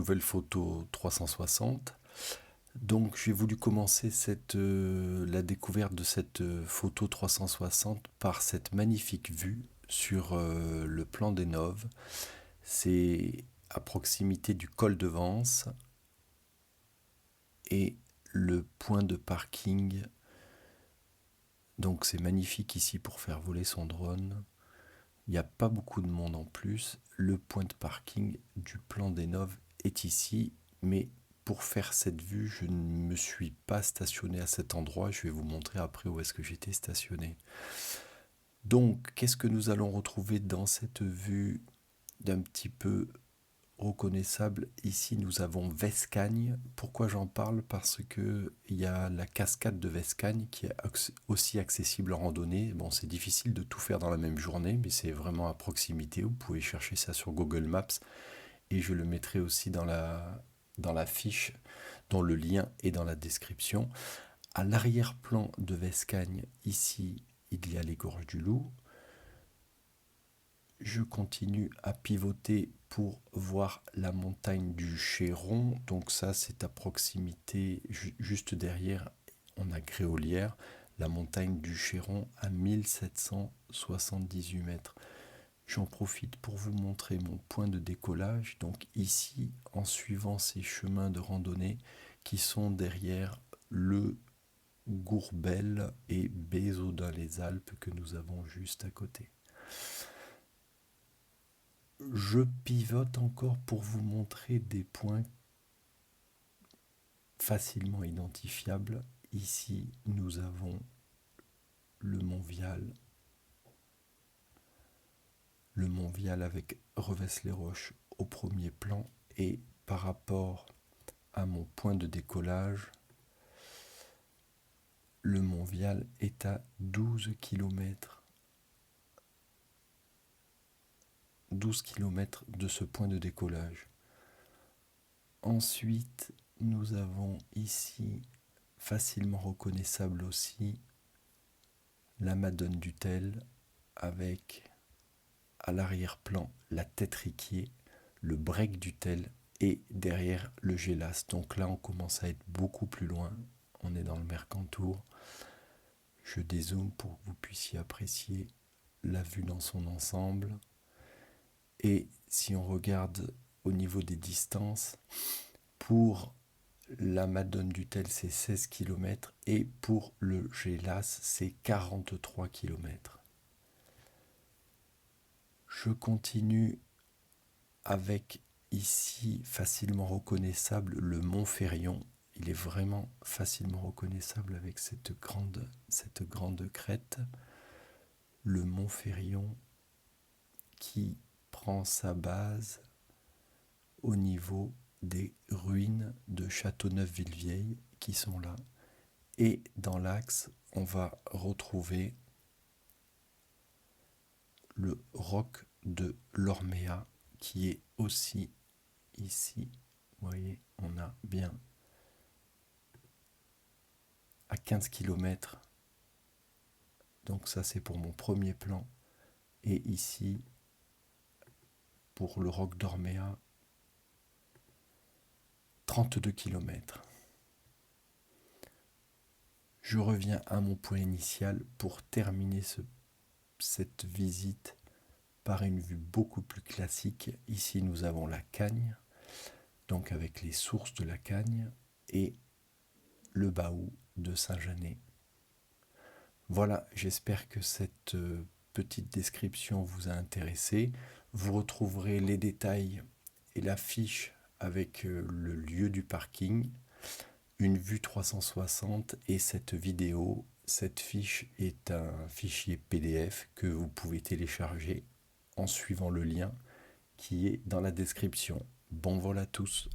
nouvelle photo 360. Donc j'ai voulu commencer la découverte de cette photo 360 par cette magnifique vue sur le plan d'Enov. C'est à proximité du col de Vence et le point de parking. Donc c'est magnifique ici pour faire voler son drone. Il n'y a pas beaucoup de monde en plus. Le point de parking du plan d'Enov est ici, mais pour faire cette vue, je ne me suis pas stationné à cet endroit. Je vais vous montrer après où est-ce que j'étais stationné. Donc, qu'est-ce que nous allons retrouver dans cette vue d'un petit peu reconnaissable? Ici, nous avons Vescagne. Pourquoi j'en parle? Parce que il y a la cascade de Vescagne qui est aussi accessible en randonnée. Bon, c'est difficile de tout faire dans la même journée, mais c'est vraiment à proximité. Vous pouvez chercher ça sur Google Maps et je le mettrai aussi dans la fiche, dont le lien est dans la description. À l'arrière-plan de Vescagne, ici, il y a les gorges du Loup. Je continue à pivoter pour voir la montagne du Chéron. Donc ça, c'est à proximité, juste derrière, on a Gréolière. La montagne du Chéron à 1778 mètres. J'en profite pour vous montrer mon point de décollage. Donc ici, en suivant ces chemins de randonnée qui sont derrière le Gourbel et Bézaudun-les-Alpes que nous avons juste à côté. Je pivote encore pour vous montrer des points facilement identifiables. Ici, nous avons le Mont Vial avec Revesse-les-Roches au premier plan, et par rapport à mon point de décollage, le Mont Vial est à 12 km. 12 km de ce point de décollage. Ensuite, nous avons ici, facilement reconnaissable aussi, la Madone du Tel avec à l'arrière-plan la tête Riquier, le break du Tel et derrière le Gélas. Donc là, on commence à être beaucoup plus loin. On est dans le Mercantour. Je dézoome pour que vous puissiez apprécier la vue dans son ensemble. Et si on regarde au niveau des distances, pour la Madone du Tel, c'est 16 km et pour le Gélas, c'est 43 km. Je continue avec ici facilement reconnaissable le Mont Ferrion. Il est vraiment facilement reconnaissable avec cette grande crête. Le Mont Ferrion qui prend sa base au niveau des ruines de Châteauneuf-Villevieille qui sont là. Et dans l'axe, on va retrouver le roc de l'Orméa qui est aussi ici. Vous voyez, on a bien à 15 km. Donc ça, c'est pour mon premier plan. Et ici, pour le roc d'Orméa, 32 km. Je reviens à mon point initial pour terminer cette visite par une vue beaucoup plus classique. Ici, nous avons la Cagne, donc avec les sources de la Cagne, et le Baou de Saint-Janet. Voilà, j'espère que cette petite description vous a intéressé. Vous retrouverez les détails et la fiche avec le lieu du parking, une vue 360 et cette vidéo. Cette fiche est un fichier PDF que vous pouvez télécharger en suivant le lien qui est dans la description. Bon vol à tous!